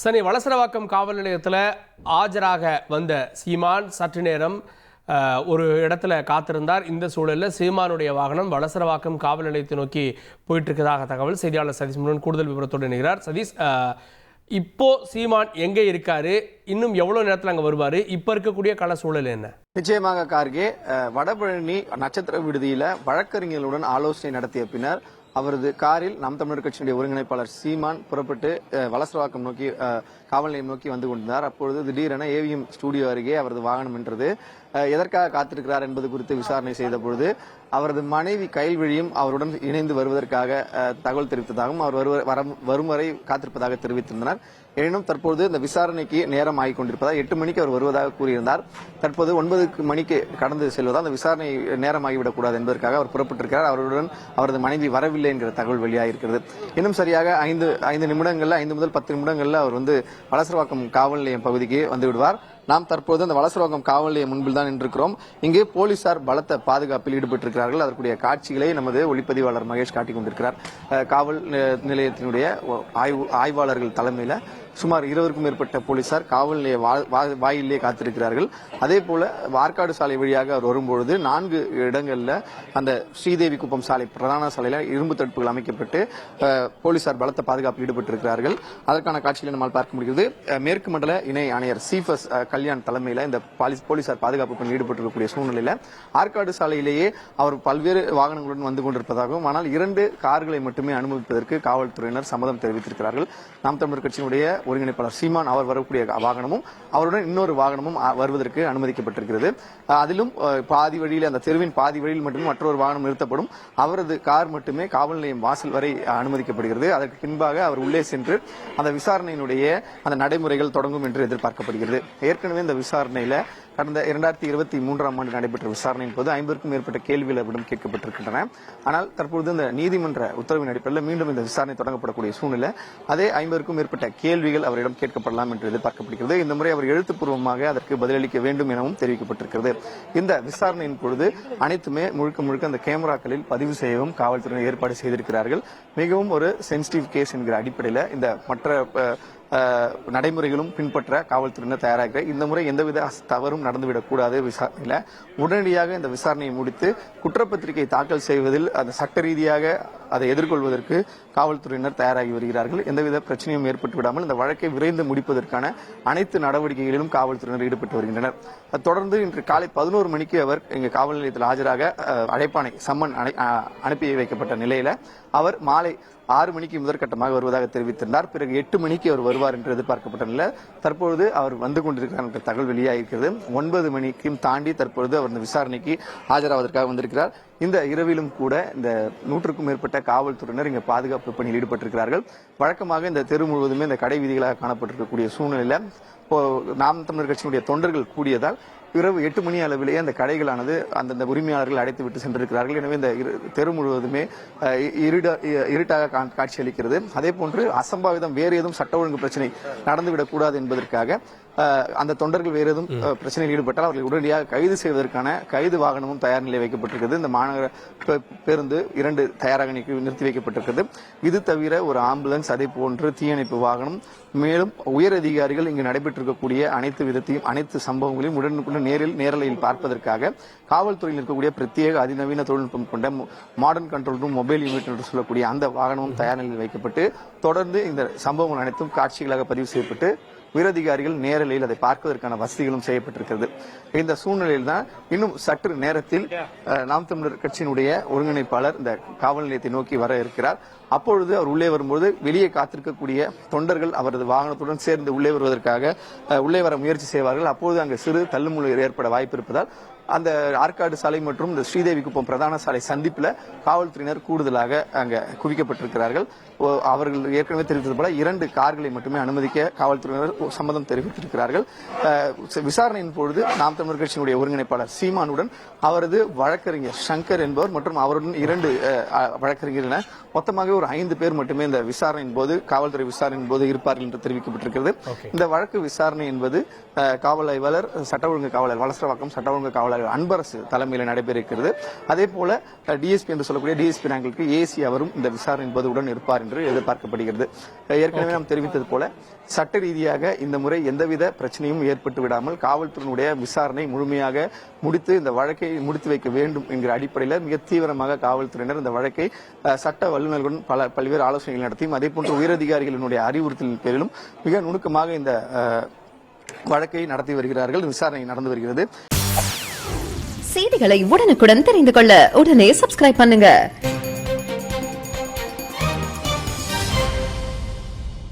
சென்னை வளசரவாக்கம் காவல் நிலையத்தில் ஆஜராக வந்த சீமான் சற்று நேரம் ஒரு இடத்துல காத்திருந்தார். இந்த சூழலில் சீமானுடைய வாகனம் வளசரவாக்கம் காவல் நிலையத்தை நோக்கி போயிட்டு இருக்கிறதாக தகவல். செய்தியாளர் சதீஷ் முருகன் கூடுதல் விவரத்தோடு இணைகிறார். சதீஷ், இப்போ சீமான் எங்கே இருக்காரு, இன்னும் எவ்வளவு நேரத்தில் அங்கே வருவாரு, இப்போ இருக்கக்கூடிய கள சூழல் என்ன? நிச்சயமாக கார்கே வடபழனி நட்சத்திர விடுதியில வழக்கறிஞர்களுடன் ஆலோசனை நடத்திய பின்னர் அவரது காரில் நாம் தமிழர் கட்சியினுடைய ஒருங்கிணைப்பாளர் சீமான் புறப்பட்டு வளசரவாக்கம் நோக்கி காவல் நிலையம் நோக்கி வந்து கொண்டிருந்தார். அப்பொழுது திடீரென ஏவிஎம் ஸ்டுடியோ அருகே அவரது வாகனம் என்றது. எதற்காக காத்திருக்கிறார் என்பது குறித்து விசாரணை செய்த பொழுது அவரது மனைவி கைல்விழியும் அவருடன் இணைந்து வருவதற்காக தகவல் தெரிவித்ததாகவும் அவர் வரும் வரை காத்திருப்பதாக தெரிவித்திருந்தனர். எனினும் தற்போது இந்த விசாரணைக்கு நேரம் ஆகிக் கொண்டிருப்பதால் 8 மணிக்கு அவர் வருவதாக கூறியிருந்தார். தற்போது 9 மணிக்கு கடந்து செல்வதால் அந்த விசாரணை நேரமாகிவிடக்கூடாது என்பதற்காக அவர் புறப்பட்டிருக்கிறார். அவருடன் அவரது மனைவி வரவில்லை என்கிற தகவல் வெளியாகிருக்கிறது. இன்னும் சரியாக 5 நிமிடங்கள்ல 5 முதல் 10 நிமிடங்கள்ல அவர் வளசரவாக்கம் காவல் நிலையம் பகுதிக்கு வந்து விடுவார். நாம் தற்போது அந்த வளசரவாக்கம் காவல் நிலையம் முன்பில் தான் நின்றிருக்கிறோம். இங்கே போலீசார் பலத்த பாதுகாப்பில் ஈடுபட்டிருக்கிறார்கள். அதற்குரிய காட்சிகளை நமது ஒளிப்பதிவாளர் மகேஷ் காட்டிக் கொண்டிருக்கிறார். காவல் நிலையத்தினுடைய ஆய்வாளர்கள் தலைமையில சுமார் 20க்கும் மேற்பட்ட போலீசார் காவல் நிலைய வாயிலே காத்திருக்கிறார்கள். அதே போல வார்க்காடு சாலை வழியாக அவர் வரும்பொழுது 4 இடங்கள்ல அந்த ஸ்ரீதேவி குப்பம் சாலை பிரதான சாலையில இரும்பு தடுப்புகள் அமைக்கப்பட்டு போலீசார் பலத்த பாதுகாப்பில் ஈடுபட்டிருக்கிறார்கள். அதற்கான காட்சிகளை நம்மால் பார்க்க முடிகிறது. மேற்கு மண்டல இணை ஆணையர் சீஃபஸ் கல்யாண் தலைமையில இந்த போலீசார் பாதுகாப்பு பணி ஈடுபட்டிருக்கக்கூடிய சூழ்நிலையில ஆற்காடு சாலையிலேயே அவர் பல்வேறு வாகனங்களுடன் வந்து கொண்டிருப்பதாகவும், ஆனால் 2 கார்களை மட்டுமே அனுமதிப்பதற்கு காவல்துறையினர் சம்மதம் தெரிவித்திருக்கிறார்கள். நாம் தமிழர் கட்சியினுடைய ஒருங்கிணைப்பாளர் சீமான் அவர் வரக்கூடிய வாகனமும் அவருடன் இன்னொரு வாகனமும் வருவதற்கு அனுமதிக்கப்பட்டிருக்கிறது. அதிலும் பாதி வழியில், அந்த தெருவின் பாதி வழியில் மட்டுமே மற்றொரு வாகனம் நிறுத்தப்படும். அவரது கார் மட்டுமே காவல் நிலையம் வாசல் வரை அனுமதிக்கப்படுகிறது. அதற்கு பின்பாக அவர் உள்ளே சென்று அந்த விசாரணையினுடைய அந்த நடைமுறைகள் தொடங்கும் என்று எதிர்பார்க்கப்படுகிறது. ஏற்கனவே இந்த விசாரணையில கடந்த 2023ஆம் ஆண்டு நடைபெற்ற விசாரணையின் போது 50க்கும் மேற்பட்ட கேள்விகள் அவரிடம் கேட்கப்பட்டிருக்கின்றன. ஆனால் தற்பொழுது இந்த நீதிமன்ற உத்தரவின் அடிப்படையில் மீண்டும் இந்த விசாரணை தொடங்கப்படக்கூடிய சூழ்நிலை. அதே 50க்கும் மேற்பட்ட கேள்விகள் அவரிடம் கேட்கப்படலாம் என்று எதிர்பார்க்கப்படுகிறது. இந்த முறை அவர் எழுத்துப்பூர்வமாக அதற்கு பதிலளிக்க வேண்டும் எனவும் தெரிவிக்கப்பட்டிருக்கிறது. இந்த விசாரணையின் பொழுது அனைத்துமே முழுக்க அந்த கேமராக்களில் பதிவு செய்யவும் காவல்துறையினர் ஏற்பாடு செய்திருக்கிறார்கள். மிகவும் ஒரு சென்சிட்டிவ் கேஸ் என்கிற அடிப்படையில் இந்த மற்ற நடைமுறைகளும் பின்பற்ற காவல்துறையினர் தயாராக இந்த முறை எந்தவித தவறும் நடந்துவிடக்கூடாது. விசாரணையில உடனடியாக இந்த விசாரணையை முடித்து குற்றப்பத்திரிகை தாக்கல் செய்வதில் அந்த சட்ட ரீதியாக அதை எதிர்கொள்வதற்கு காவல்துறையினர் தயாராகி வருகிறார்கள். எந்தவித பிரச்சனையும் ஏற்பட்டு விடாமல் இந்த வழக்கை விரைந்து முடிப்பதற்கான அனைத்து நடவடிக்கைகளிலும் காவல்துறையினர் ஈடுபட்டு வருகின்றனர். தொடர்ந்து இன்று காலை 11 மணிக்கு அவர் இங்கு காவல் நிலையத்தில் ஆஜராக அழைப்பாணை சம்மன் அனுப்பி வைக்கப்பட்ட நிலையில அவர் மாலை 6 மணிக்கு முதற்கட்டமாக வருவதாக தெரிவித்திருந்தார். பிறகு 8 மணிக்கு அவர் வருவார் என்று எதிர்பார்க்கப்பட்ட நிலை தற்பொழுது அவர் வந்து கொண்டிருக்கிறார் என்ற தகவல் வெளியாகிருக்கிறது. 9 மணிக்கும் தாண்டி தற்பொழுது அவர் இந்த விசாரணைக்கு ஆஜராவதற்காக வந்திருக்கிறார். இந்த இரவிலும் கூட இந்த 100க்கும் மேற்பட்ட காவல்துறையினர் இங்கு பாதுகாப்பு பணியில் ஈடுபட்டிருக்கிறார்கள். வழக்கமாக இந்த தெரு முழுவதுமே இந்த கடை வீதிகளாக காணப்பட்டிருக்கக்கூடிய சூழ்நிலையில நாம் தமிழர் கட்சியினுடைய தொண்டர்கள் கூடியதால் இரவு 8 மணி அளவிலேயே அந்த கடைகளானது அந்தந்த உரிமையாளர்கள் அடைத்து விட்டு சென்றிருக்கிறார்கள். எனவே இந்த தெரு முழுவதுமே இருட்டாக காட்சியளிக்கிறது. அதே போன்று அசம்பாவிதம் வேறு ஏதும் சட்ட ஒழுங்கு பிரச்சனை நடந்துவிடக் கூடாது என்பதற்காக அந்த தொண்டர்கள் வேறு ஏதும் பிரச்சனையில் ஈடுபட்டால் அவர்களை உடனடியாக கைது செய்வதற்கான கைது வாகனமும் தயார் நிலை வைக்கப்பட்டிருக்கிறது. இந்த மாநகர பேருந்து 2 தயாராக நிறுத்தி வைக்கப்பட்டிருக்கிறது. இது தவிர ஒரு ஆம்புலன்ஸ், அதே போன்று தீயணைப்பு வாகனம், மேலும் உயர் அதிகாரிகள் இங்கு நடைபெற்றிருக்கக்கூடிய அனைத்து சம்பவங்களையும் உடனுக்குடன் நேரலையில் பார்ப்பதற்காக காவல்துறையில் இருக்கக்கூடிய பிரத்யேக அதிநவீன தொழில்நுட்பம் கொண்ட modern control room mobile unit என்று சொல்லக்கூடிய அந்த வாகனமும் தயார் நிலையில் வைக்கப்பட்டு தொடர்ந்து இந்த சம்பவங்கள் அனைத்தும் காட்சிகளாக பதிவு செய்யப்பட்டு உயரதிகாரிகள் நேரலையில் அதை பார்ப்பதற்கான வசதிகளும் செய்யப்பட்டிருக்கிறது. இந்த சூழ்நிலையில் தான் இன்னும் சற்று நேரத்தில் நாம் தமிழர் கட்சியினுடைய ஒருங்கிணைப்பாளர் இந்த காவல் நிலையத்தை நோக்கி வர இருக்கிறார். அப்பொழுது அவர் உள்ளே வரும்போது வெளியே காத்திருக்கக்கூடிய தொண்டர்கள் அவரது வாகனத்துடன் சேர்ந்து உள்ளே வருவதற்காக உள்ளே வர முயற்சி செய்வார்கள். அப்போது அங்கு சிறு தள்ளுமுள்ளு ஏற்பட வாய்ப்பு இருப்பதால் அந்த ஆற்காடு சாலை மற்றும் இந்த ஸ்ரீதேவி குப்பம் பிரதான சாலை சந்திப்பில் காவல்துறையினர் கூடுதலாக அங்க குவிக்கப்பட்டிருக்கிறார்கள். அவர்கள் ஏற்கனவே தெரிவித்தது போல 2 கார்களை மட்டுமே அனுமதிக்க காவல்துறையினர் சம்மதம் தெரிவித்திருக்கிறார்கள். விசாரணையின் பொழுது நாம் தமிழர் கட்சியினுடைய ஒருங்கிணைப்பாளர் சீமானுடன் அவரது வழக்கறிஞர் சங்கர் என்பவர் மற்றும் அவருடன் 2 வழக்கறிஞர் என மொத்தமாக ஒரு 5 பேர் மட்டுமே இந்த விசாரணையின் போது காவல்துறை விசாரணையின் போது இருப்பார்கள் என்று தெரிவிக்கப்பட்டிருக்கிறது. இந்த வழக்கு விசாரணை என்பது காவல் ஆய்வாளர் சட்ட ஒழுங்கு காவலர் வளசரவாக்கம் சட்ட ஒழுங்கு காவலர் ஒருங்கிணைப்பாளர் அன்பரசு தலைமையில் நடைபெற இருக்கிறது. அதே போல டிஎஸ்பி என்று சொல்லக்கூடிய டிஎஸ்பி ரேங்கிற்கு ஏசி அவரும் இந்த விசாரணை என்பது உடன் இருப்பார் என்று எதிர்பார்க்கப்படுகிறது. ஏற்கனவே நாம் தெரிவித்தது போல சட்ட ரீதியாக இந்த முறை எந்தவித பிரச்சனையும் ஏற்பட்டு விடாமல் காவல்துறையினுடைய விசாரணை முழுமையாக முடித்து இந்த வழக்கை முடித்து வைக்க வேண்டும் என்கிற அடிப்படையில் மிக தீவிரமாக காவல்துறையினர் இந்த வழக்கை சட்ட வல்லுநர்களுடன் பல்வேறு ஆலோசனைகள் நடத்தியும் அதே போன்று உயரதிகாரிகளினுடைய அறிவுறுத்தலின் பேரிலும் மிக நுணுக்கமாக இந்த வழக்கை நடத்தி வருகிறார்கள். விசாரணை நடந்து வருகிறது. செய்திகளை உடனுக்குடன் தெரிந்து கொள்ள உடனே சப்ஸ்கிரைப் பண்ணுங்க.